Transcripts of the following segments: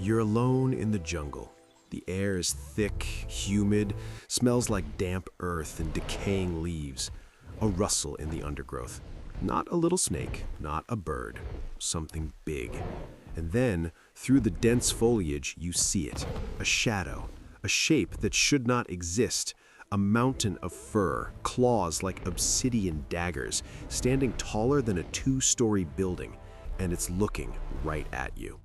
You're alone in the jungle. The air is thick, humid, smells like damp earth and decaying leaves. A rustle in the undergrowth. Not a little snake, not a bird. Something big. And then, through the dense foliage, you see it. A shadow. A shape that should not exist. A mountain of fur, claws like obsidian daggers, standing taller than a two-story building. And it's looking right at you.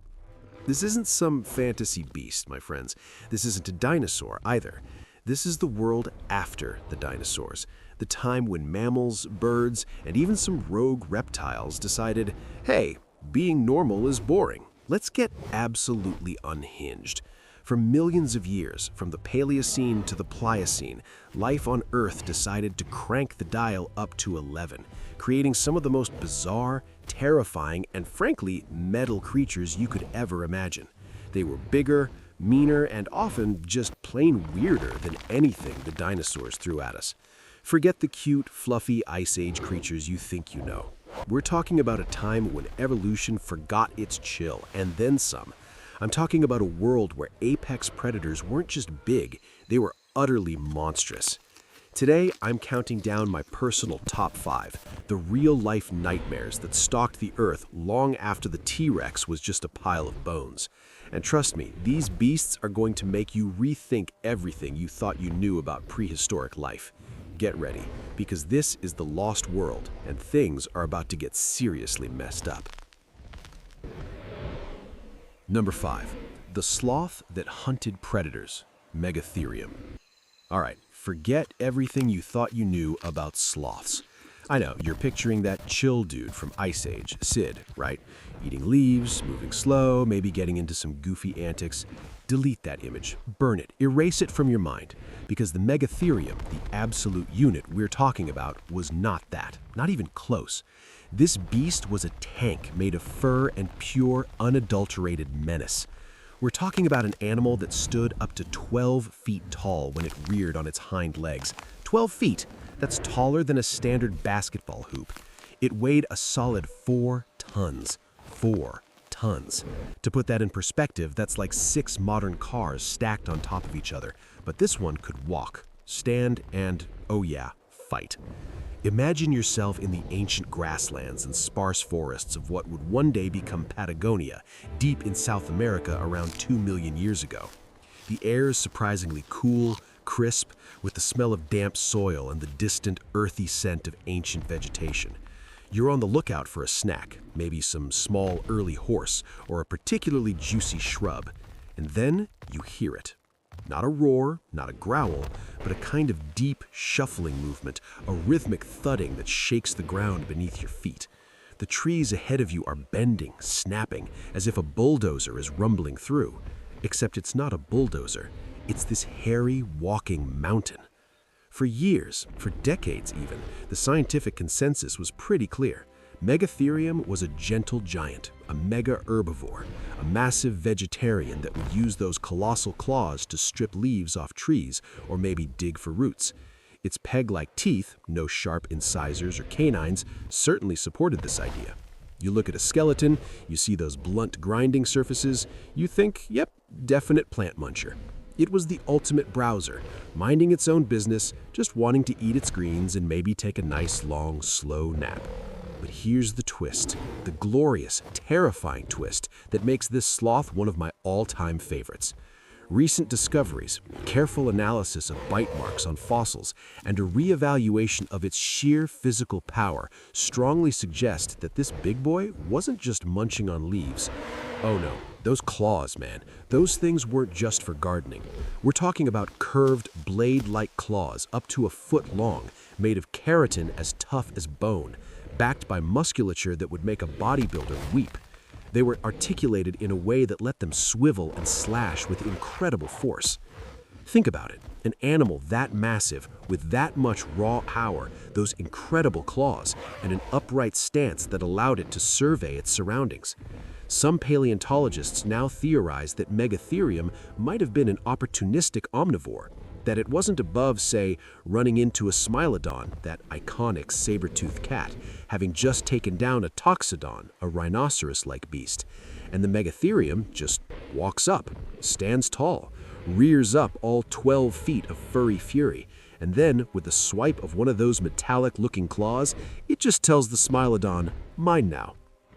This isn't some fantasy beast, my friends. This isn't a dinosaur either. This is the world after the dinosaurs, the time when mammals, birds, and even some rogue reptiles decided, hey, being normal is boring. Let's get absolutely unhinged. For millions of years, from the Paleocene to the Pliocene, life on Earth decided to crank the dial up to 11, creating some of the most bizarre, terrifying, and frankly, metal creatures you could ever imagine. They were bigger, meaner, and often just plain weirder than anything the dinosaurs threw at us. Forget the cute, fluffy Ice Age creatures you think you know. We're talking about a time when evolution forgot its chill, and then some. I'm talking about a world where apex predators weren't just big, they were utterly monstrous. Today, I'm counting down my personal top 5, the real-life nightmares that stalked the Earth long after the T-Rex was just a pile of bones. And trust me, these beasts are going to make you rethink everything you thought you knew about prehistoric life. Get ready, because this is the lost world, and things are about to get seriously messed up. Number 5. The sloth that hunted predators, Megatherium. All right, forget everything you thought you knew about sloths. I know, you're picturing that chill dude from Ice Age, Sid, right? Eating leaves, moving slow, maybe getting into some goofy antics. Delete that image, burn it, erase it from your mind, because the Megatherium, the absolute unit we're talking about, was not that, not even close. This beast was a tank made of fur and pure, unadulterated menace. We're talking about an animal that stood up to 12 feet tall when it reared on its hind legs. 12 feet! That's taller than a standard basketball hoop. It weighed a solid 4 tons. 4 tons. To put that in perspective, that's like 6 modern cars stacked on top of each other. But this one could walk, stand, and, oh yeah, fight. Imagine yourself in the ancient grasslands and sparse forests of what would one day become Patagonia, deep in South America around 2 million years ago. The air is surprisingly cool, crisp, with the smell of damp soil and the distant, earthy scent of ancient vegetation. You're on the lookout for a snack, maybe some small early horse or a particularly juicy shrub, and then you hear it. Not a roar, not a growl, but a kind of deep, shuffling movement, a rhythmic thudding that shakes the ground beneath your feet. The trees ahead of you are bending, snapping, as if a bulldozer is rumbling through. Except it's not a bulldozer, it's this hairy, walking mountain. For years, for decades even, the scientific consensus was pretty clear. Megatherium was a gentle giant, a mega herbivore, a massive vegetarian that would use those colossal claws to strip leaves off trees or maybe dig for roots. Its peg-like teeth, no sharp incisors or canines, certainly supported this idea. You look at a skeleton, you see those blunt grinding surfaces, you think, yep, definite plant muncher. It was the ultimate browser, minding its own business, just wanting to eat its greens and maybe take a nice, long, slow nap. But here's the twist, the glorious, terrifying twist that makes this sloth one of my all-time favorites. Recent discoveries, careful analysis of bite marks on fossils, and a reevaluation of its sheer physical power strongly suggest that this big boy wasn't just munching on leaves. Oh no, those claws, man, those things weren't just for gardening. We're talking about curved, blade-like claws up to a foot long, made of keratin as tough as bone, backed by musculature that would make a bodybuilder weep. They were articulated in a way that let them swivel and slash with incredible force. Think about it, an animal that massive, with that much raw power, those incredible claws, and an upright stance that allowed it to survey its surroundings. Some paleontologists now theorize that Megatherium might have been an opportunistic omnivore, that it wasn't above, say, running into a Smilodon, that iconic saber-toothed cat, having just taken down a Toxodon, a rhinoceros-like beast. and the megatherium just walks up, stands tall, rears up all 12 feet of furry fury, and then, with a swipe of one of those metallic-looking claws, it just tells the Smilodon, "Mine now."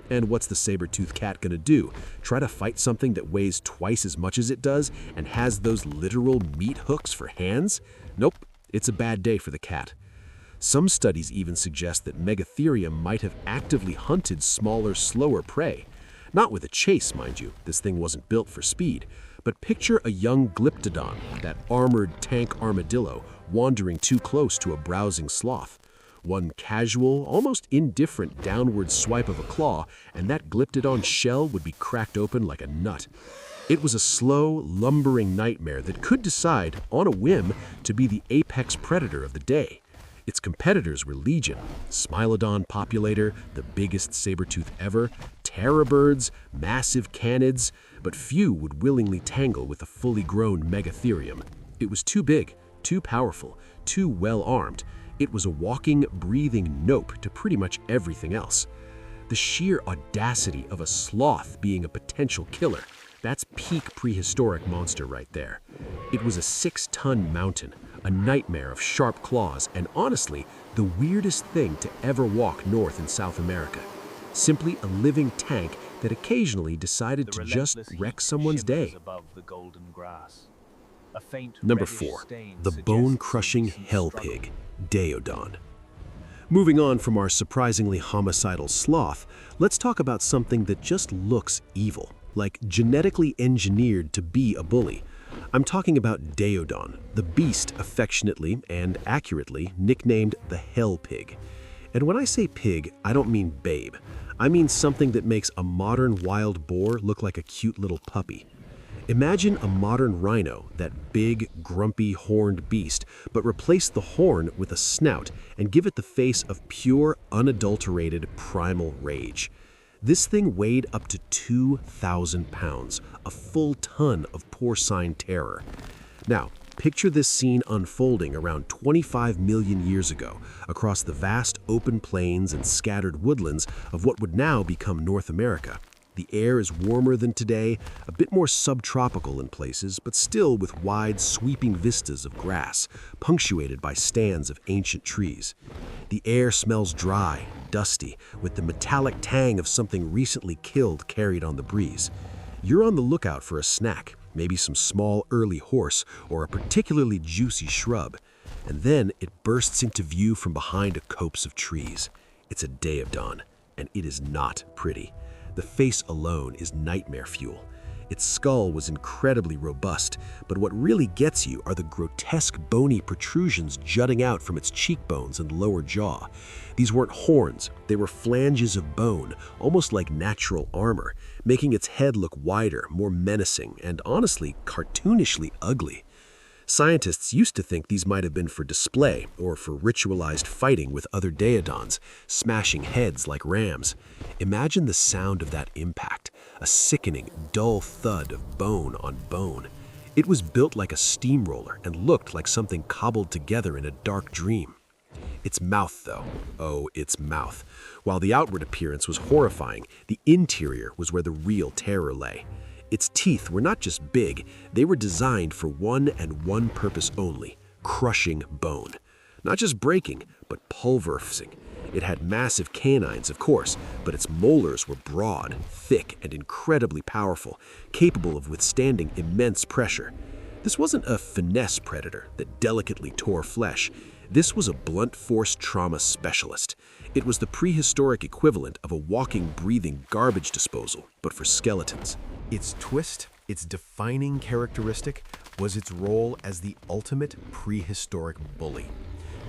And what's the saber-toothed cat gonna do? Try to fight something that weighs twice as much as it does and has those literal meat hooks for hands? Nope, it's a bad day for the cat. Some studies even suggest that Megatherium might have actively hunted smaller, slower prey. Not with a chase, mind you, this thing wasn't built for speed, but picture a young Glyptodon, that armored tank armadillo, wandering too close to a browsing sloth. One casual, almost indifferent downward swipe of a claw, and that Glyptodon's shell would be cracked open like a nut. It was a slow, lumbering nightmare that could decide, on a whim, to be the apex predator of the day. Its competitors were legion: Smilodon populator, the biggest saber-tooth ever, terror birds, massive canids, but few would willingly tangle with a fully grown Megatherium. It was too big, too powerful, too well-armed. It was a walking, breathing nope to pretty much everything else. The sheer audacity of a sloth being a potential killer, that's peak prehistoric monster right there. It was a 6-ton mountain, a nightmare of sharp claws, and honestly, the weirdest thing to ever walk North and South America. Simply a living tank that occasionally decided to just wreck someone's day. Number 4, the bone-crushing hell pig, Daeodon. Moving on from our surprisingly homicidal sloth, let's talk about something that just looks evil, like genetically engineered to be a bully. I'm talking about Daeodon, the beast affectionately and accurately nicknamed the hell pig. And when I say pig, I don't mean babe. I mean something that makes a modern wild boar look like a cute little puppy. Imagine a modern rhino, that big, grumpy, horned beast, but replace the horn with a snout and give it the face of pure, unadulterated, primal rage. This thing weighed up to 2,000 pounds, a full ton of porcine terror. Now, picture this scene unfolding around 25 million years ago across the vast open plains and scattered woodlands of what would now become North America. The air is warmer than today, a bit more subtropical in places, but still with wide, sweeping vistas of grass, punctuated by stands of ancient trees. The air smells dry, dusty, with the metallic tang of something recently killed carried on the breeze. You're on the lookout for a snack, maybe some small early horse or a particularly juicy shrub, and then it bursts into view from behind a copse of trees. It's a Daeodon, and it is not pretty. The face alone is nightmare fuel. Its skull was incredibly robust, but what really gets you are the grotesque bony protrusions jutting out from its cheekbones and lower jaw. These weren't horns, they were flanges of bone, almost like natural armor, making its head look wider, more menacing, and honestly, cartoonishly ugly. Scientists used to think these might have been for display or for ritualized fighting with other Daeodons, smashing heads like rams. Imagine the sound of that impact, a sickening, dull thud of bone on bone. It was built like a steamroller and looked like something cobbled together in a dark dream. Its mouth, though, oh, its mouth. While the outward appearance was horrifying, the interior was where the real terror lay. Its teeth were not just big, they were designed for one and one purpose only: crushing bone. Not just breaking, but pulverizing. It had massive canines, of course, but its molars were broad, thick, and incredibly powerful, capable of withstanding immense pressure. This wasn't a finesse predator that delicately tore flesh. This was a blunt force trauma specialist. It was the prehistoric equivalent of a walking, breathing garbage disposal, but for skeletons. Its twist, its defining characteristic, was its role as the ultimate prehistoric bully.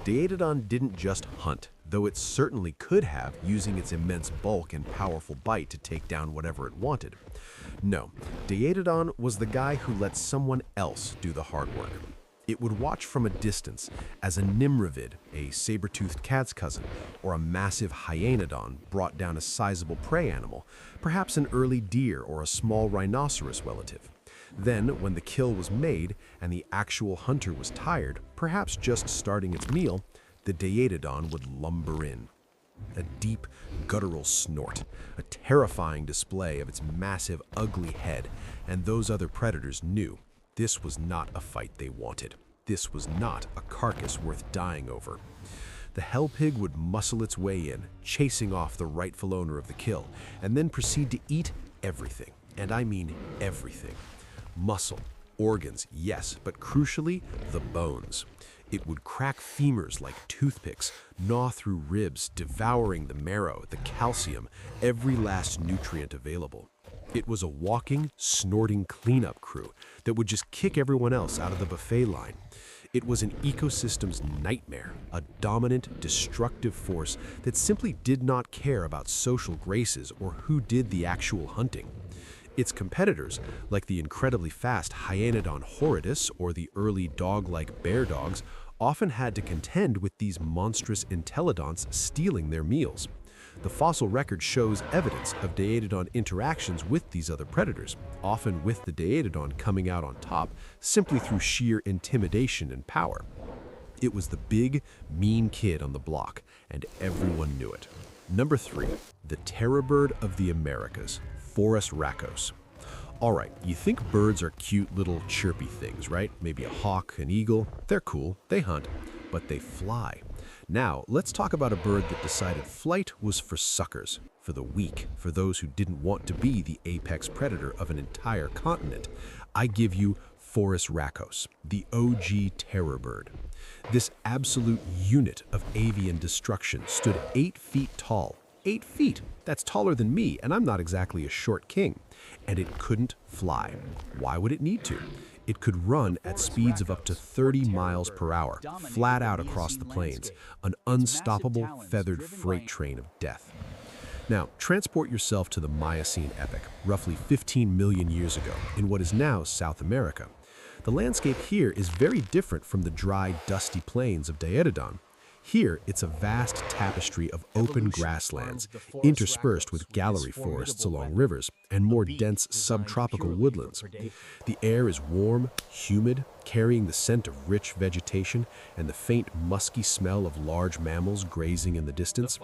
Daeodon didn't just hunt, though it certainly could have, using its immense bulk and powerful bite to take down whatever it wanted. No, Daeodon was the guy who let someone else do the hard work. It would watch from a distance as a Nimravid, a saber-toothed cat's cousin, or a massive hyenodon brought down a sizable prey animal, perhaps an early deer or a small rhinoceros relative. Then, when the kill was made and the actual hunter was tired, perhaps just starting its meal, the Daeodon would lumber in. a deep, guttural snort, a terrifying display of its massive, ugly head, and those other predators knew this was not a fight they wanted. This was not a carcass worth dying over. The hell pig would muscle its way in, chasing off the rightful owner of the kill, and then proceed to eat everything, and I mean everything. Muscle, organs, yes, but crucially, the bones. It would crack femurs like toothpicks, gnaw through ribs, devouring the marrow, the calcium, every last nutrient available. It was a walking, snorting cleanup crew that would just kick everyone else out of the buffet line. It was an ecosystem's nightmare, a dominant, destructive force that simply did not care about social graces or who did the actual hunting. Its competitors, like the incredibly fast Hyaenodon horridus or the early dog-like bear dogs, often had to contend with these monstrous intelliodonts stealing their meals. The fossil record shows evidence of Daeodon interactions with these other predators, often with the Daeodon coming out on top simply through sheer intimidation and power. It was the big, mean kid on the block, and everyone knew it. Number 3, the terror bird of the Americas, Forus racos. All right, you think birds are cute little chirpy things, right? Maybe a hawk, an eagle. They're cool, they hunt, but they fly. Now, let's talk about a bird that decided flight was for suckers, for the weak, for those who didn't want to be the apex predator of an entire continent. I give you Forus racos, the OG terror bird. This absolute unit of avian destruction stood 8 feet tall. 8 feet! That's taller than me, and I'm not exactly a short king. And it couldn't fly. Why would it need to? It could run at speeds of up to 30 miles per hour, flat out across the plains, an unstoppable feathered freight train of death. Now, transport yourself to the Miocene epoch, roughly 15 million years ago, in what is now South America. The landscape here is very different from the dry, dusty plains of Daeodon. Here, it's a vast tapestry of open grasslands, interspersed with gallery forests along rivers and more dense subtropical woodlands. The air is warm, humid, carrying the scent of rich vegetation and the faint musky smell of large mammals grazing in the distance.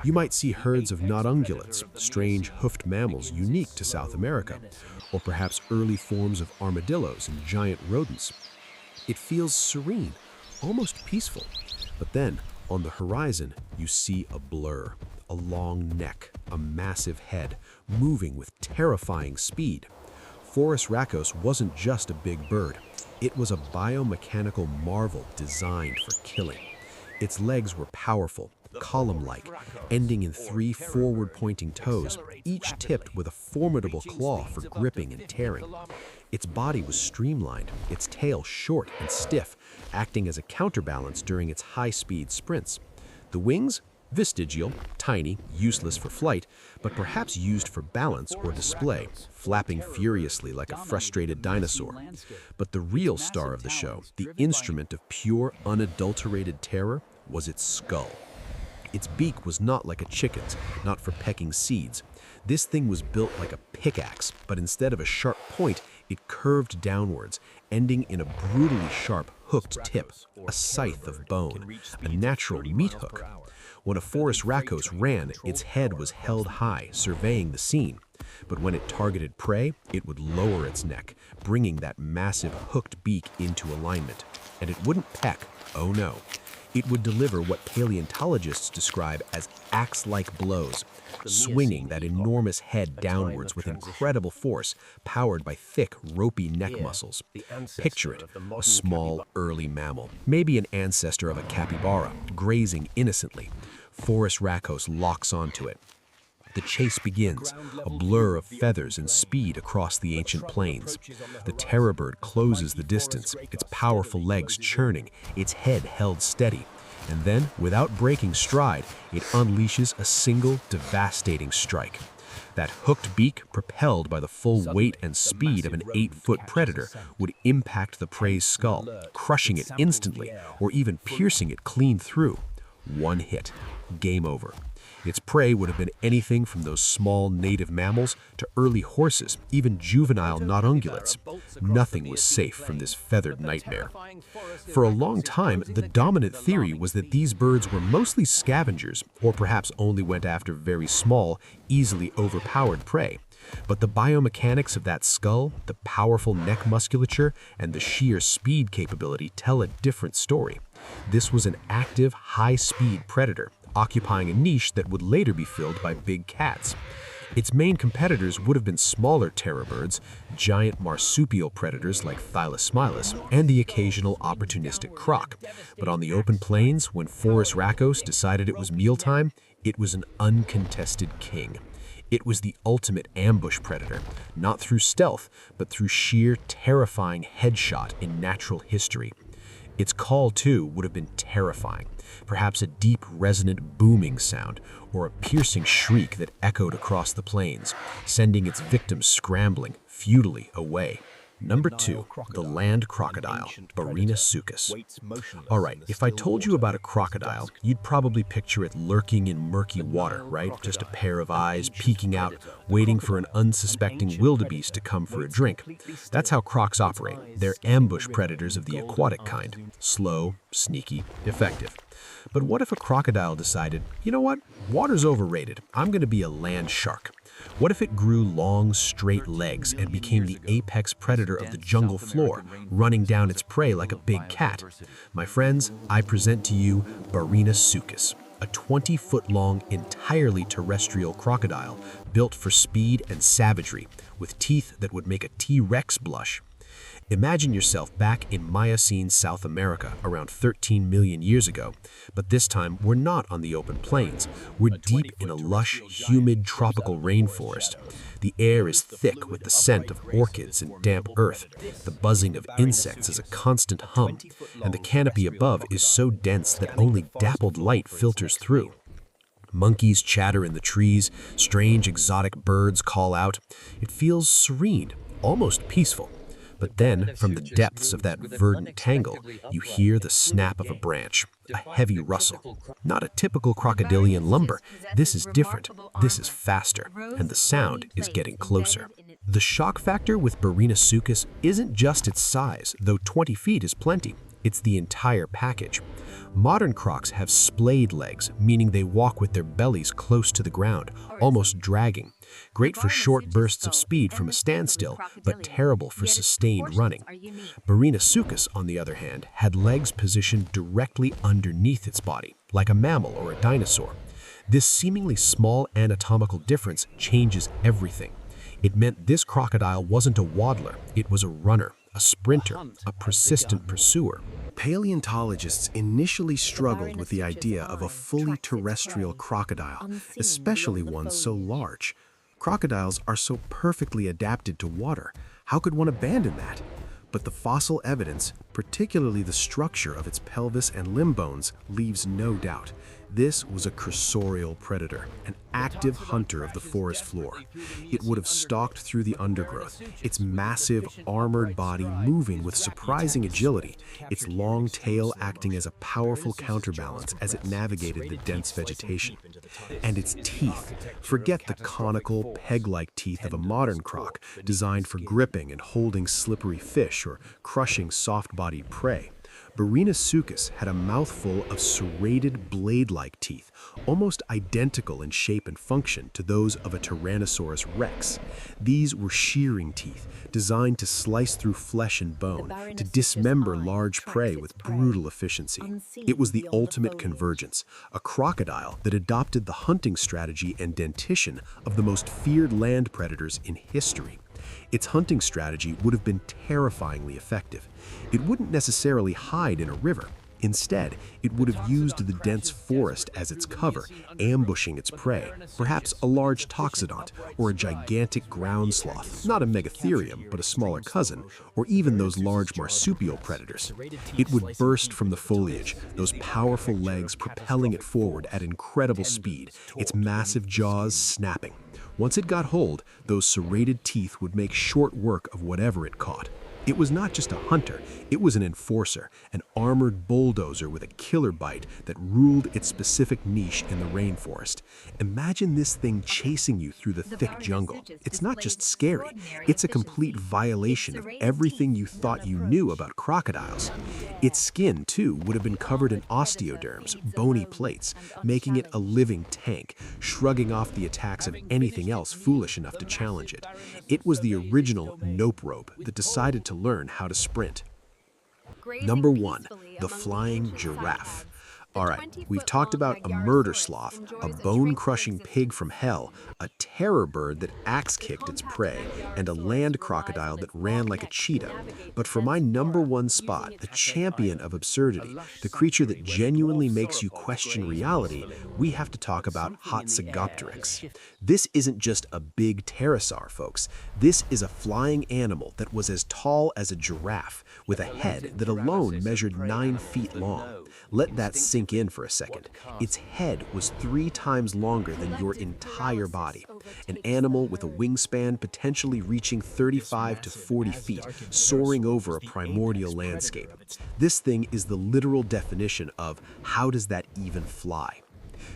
You might see herds of not-ungulates, strange hoofed mammals unique to South America, or perhaps early forms of armadillos and giant rodents. It feels serene, almost peaceful. But then, on the horizon, you see a blur, a long neck, a massive head, moving with terrifying speed. Forus racos wasn't just a big bird. It was a biomechanical marvel designed for killing. Its legs were powerful, column-like, ending in 3 forward-pointing toes, each tipped with a formidable claw for gripping and tearing. Its body was streamlined, its tail short and stiff, acting as a counterbalance during its high-speed sprints. The wings? Vestigial, tiny, useless for flight, but perhaps used for balance or display, flapping furiously like a frustrated dinosaur. But the real star of the show, the instrument of pure, unadulterated terror, was its skull. Its beak was not like a chicken's, not for pecking seeds. This thing was built like a pickaxe, but instead of a sharp point, it curved downwards, ending in a brutally sharp, hooked tip, a scythe of bone, a natural meat hook. When a Forus racos ran, its head was held high, surveying the scene. But when it targeted prey, it would lower its neck, bringing that massive hooked beak into alignment. And it wouldn't peck, oh no. It would deliver what paleontologists describe as axe-like blows, swinging that enormous head downwards with incredible force, powered by thick, ropey neck muscles. Picture it, a small, early mammal, maybe an ancestor of a capybara, grazing innocently. Forus racos locks onto it. The chase begins, a blur of feathers and speed across the ancient plains. The terror bird closes the distance, its powerful legs churning, its head held steady. And then, without breaking stride, it unleashes a single, devastating strike. That hooked beak, propelled by the full weight and speed of an 8-foot predator, would impact the prey's skull, crushing it instantly, or even piercing it clean through. One hit. Game over. Its prey would have been anything from those small native mammals to early horses, even juvenile not-ungulates. Nothing was safe from this feathered nightmare. For a long time, the dominant theory was that these birds were mostly scavengers, or perhaps only went after very small, easily overpowered prey. But the biomechanics of that skull, the powerful neck musculature, and the sheer speed capability tell a different story. This was an active, high-speed predator, occupying a niche that would later be filled by big cats. Its main competitors would have been smaller terror birds, giant marsupial predators like Thylacymilus, and the occasional opportunistic croc. But on the open plains, when Forrest Racos decided it was mealtime, it was an uncontested king. It was the ultimate ambush predator, not through stealth, but through sheer, terrifying headshot in natural history. Its call, too, would have been terrifying, perhaps a deep, resonant booming sound, or a piercing shriek that echoed across the plains, sending its victims scrambling, futilely away. Number 2, the land crocodile, Barinasuchus. All right, if I told you about a crocodile, you'd probably picture it lurking in murky water, right? Just a pair of eyes peeking out, waiting for an unsuspecting wildebeest to come for a drink. That's how crocs operate. They're ambush predators of the aquatic kind. Slow, sneaky, effective. But what if a crocodile decided, you know what, water's overrated, I'm going to be a land shark? What if it grew long, straight legs and became the apex predator of the jungle floor, running down its prey like a big cat? My friends, I present to you Barinasuchus, a 20-foot-long, entirely terrestrial crocodile built for speed and savagery, with teeth that would make a T-Rex blush. Imagine yourself back in Miocene South America around 13 million years ago, but this time we're not on the open plains. We're deep in a lush, humid tropical rainforest. The air is thick with the scent of orchids and damp earth. The buzzing of insects is a constant hum, and the canopy above is so dense that only dappled light filters through. Monkeys chatter in the trees, strange exotic birds call out. It feels serene, almost peaceful. But then, from the depths of that verdant tangle, you hear the snap of a branch, a heavy rustle. Not a typical crocodilian lumber. This is different. This is faster, and the sound is getting closer. The shock factor with Barinasuchus isn't just its size, though 20 feet is plenty. It's the entire package. Modern crocs have splayed legs, meaning they walk with their bellies close to the ground, almost dragging. Great for short bursts of speed from a standstill, but terrible for sustained running. Barinasuchus, on the other hand, had legs positioned directly underneath its body, like a mammal or a dinosaur. This seemingly small anatomical difference changes everything. It meant this crocodile wasn't a waddler, it was a runner, a sprinter, a persistent pursuer. Paleontologists initially struggled with the idea of a fully terrestrial crocodile, especially one so large. Crocodiles are so perfectly adapted to water. How could one abandon that? But the fossil evidence, particularly the structure of its pelvis and limb bones, leaves no doubt. This was a cursorial predator, an active hunter of the forest floor. It would have stalked through the undergrowth, its massive, armored body moving with surprising agility, its long tail acting as a powerful counterbalance as it navigated the dense vegetation. And its teeth. Forget the conical, peg-like teeth of a modern croc, designed for gripping and holding slippery fish or crushing soft-bodied prey. Barinasuchus had a mouthful of serrated blade-like teeth, almost identical in shape and function to those of a Tyrannosaurus rex. These were shearing teeth, designed to slice through flesh and bone, to dismember large prey with brutal efficiency. It was the ultimate convergence, a crocodile that adopted the hunting strategy and dentition of the most feared land predators in history. Its hunting strategy would have been terrifyingly effective. It wouldn't necessarily hide in a river. Instead, it would have used the dense forest as its cover, ambushing its prey, perhaps a large toxodont or a gigantic ground sloth, not a megatherium, but a smaller cousin, or even those large marsupial predators. It would burst from the foliage, those powerful legs propelling it forward at incredible speed, its massive jaws snapping. Once it got hold, those serrated teeth would make short work of whatever it caught. It was not just a hunter, it was an enforcer, an armored bulldozer with a killer bite that ruled its specific niche in the rainforest. Imagine this thing chasing you through the thick jungle. It's not just scary, it's a complete violation of everything you thought you knew about crocodiles. Its skin, too, would have been covered in osteoderms, bony plates, making it a living tank, shrugging off the attacks of anything else foolish enough to challenge it. It was the original nope rope that decided to learn how to sprint. Number 1, the flying giraffe. All right, we've talked about a murder sloth, a bone-crushing pig from hell, a terror bird that axe-kicked its prey, and a land crocodile that ran like a cheetah. But for my number 1 spot, the champion of absurdity, the creature that genuinely makes you question reality, we have to talk about Hatzegopteryx. This isn't just a big pterosaur, folks. This is a flying animal that was as tall as a giraffe, with a head that alone measured 9 feet long. Let that sink in for a second. Its head was 3 times longer than your entire body. An animal with a wingspan potentially reaching 35 to 40 feet, soaring over a primordial landscape. This thing is the literal definition of how does that even fly?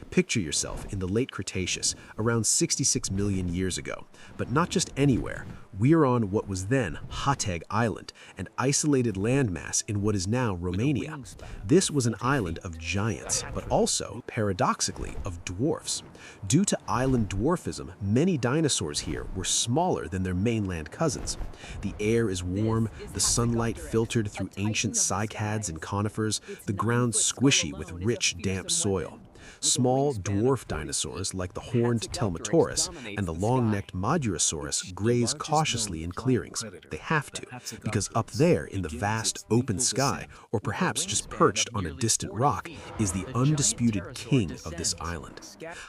Picture yourself in the late Cretaceous, around 66 million years ago. But not just anywhere. We're on what was then Hateg Island, an isolated landmass in what is now Romania. This was an island of giants, but also, paradoxically, of dwarfs. Due to island dwarfism, many dinosaurs here were smaller than their mainland cousins. The air is warm, the sunlight filtered through ancient cycads and conifers, the ground squishy with rich, damp soil. Small dwarf dinosaurs like the horned Telmatosaurus and the long-necked Madurosaurus graze cautiously in clearings. They have to, because up there in the vast open sky, or perhaps just perched on a distant rock, is the undisputed king of this island.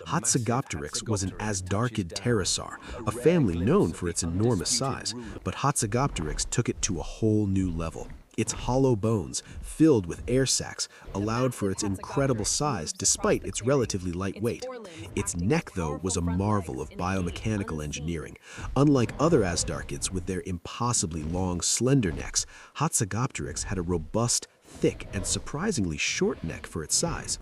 Hatzegopteryx was an Asdarchid pterosaur, a family known for its enormous size, but Hatzegopteryx took it to a whole new level. Its hollow bones, filled with air sacs, allowed for its incredible size despite its relatively light weight. Its neck, though, was a marvel of biomechanical engineering. Unlike other Asdarchids with their impossibly long, slender necks, Hatzegopteryx had a robust, thick, and surprisingly short neck for its size.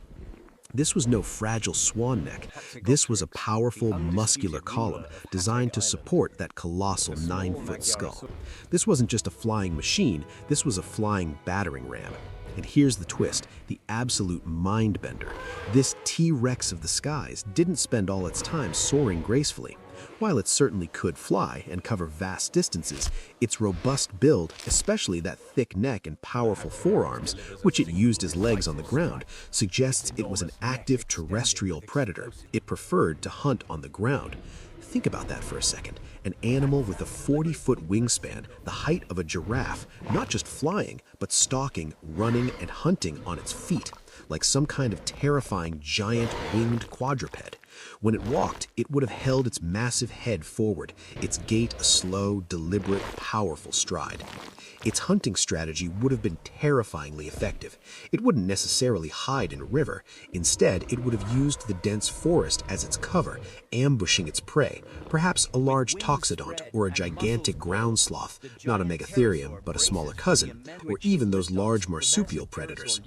This was no fragile swan neck. This was a powerful, muscular column designed to support that colossal 9-foot skull. This wasn't just a flying machine, this was a flying battering ram. And here's the twist, the absolute mind-bender. This T-Rex of the skies didn't spend all its time soaring gracefully. While it certainly could fly and cover vast distances, its robust build, especially that thick neck and powerful forearms, which it used as legs on the ground, suggests it was an active terrestrial predator. It preferred to hunt on the ground. Think about that for a second. An animal with a 40-foot wingspan, the height of a giraffe, not just flying, but stalking, running, and hunting on its feet, like some kind of terrifying giant winged quadruped. When it walked, it would have held its massive head forward, its gait a slow, deliberate, powerful stride. Its hunting strategy would have been terrifyingly effective. It wouldn't necessarily hide in a river. Instead, it would have used the dense forest as its cover, ambushing its prey, perhaps a large toxodont or a gigantic ground sloth, not a megatherium, but a smaller cousin, or even those large marsupial predators.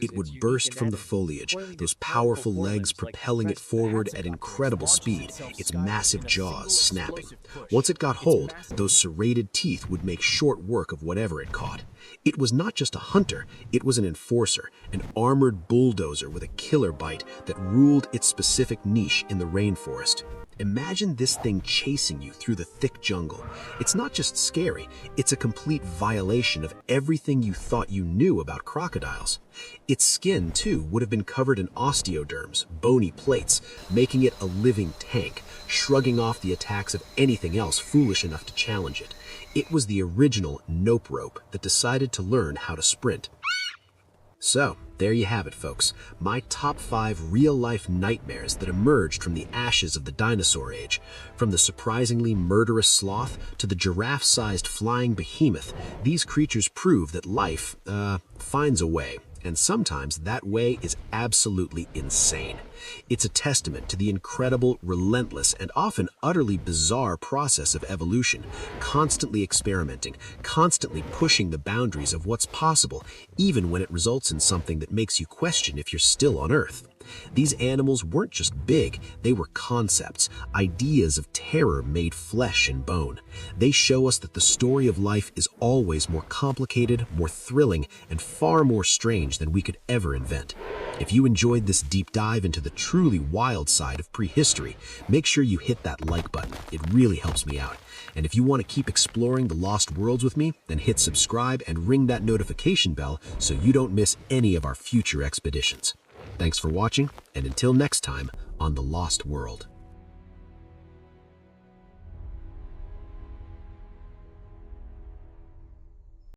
It would burst from the foliage, those powerful legs propelling it forward at incredible speed, its massive jaws snapping. Once it got hold, those serrated teeth would make short work of whatever it caught. It was not just a hunter, it was an enforcer, an armored bulldozer with a killer bite that ruled its specific niche in the rainforest. Imagine this thing chasing you through the thick jungle. It's not just scary, it's a complete violation of everything you thought you knew about crocodiles. Its skin, too, would have been covered in osteoderms, bony plates, making it a living tank, shrugging off the attacks of anything else foolish enough to challenge it. It was the original nope rope that decided to learn how to sprint. So, there you have it, folks. My top 5 real-life nightmares that emerged from the ashes of the dinosaur age. From the surprisingly murderous sloth to the giraffe-sized flying behemoth, these creatures prove that life, finds a way. And sometimes that way is absolutely insane. It's a testament to the incredible, relentless, and often utterly bizarre process of evolution, constantly experimenting, constantly pushing the boundaries of what's possible, even when it results in something that makes you question if you're still on Earth. These animals weren't just big, they were concepts, ideas of terror made flesh and bone. They show us that the story of life is always more complicated, more thrilling, and far more strange than we could ever invent. If you enjoyed this deep dive into the truly wild side of prehistory, make sure you hit that like button. It really helps me out. And if you want to keep exploring the lost worlds with me, then hit subscribe and ring that notification bell so you don't miss any of our future expeditions. Thanks for watching, and until next time on The Lost World.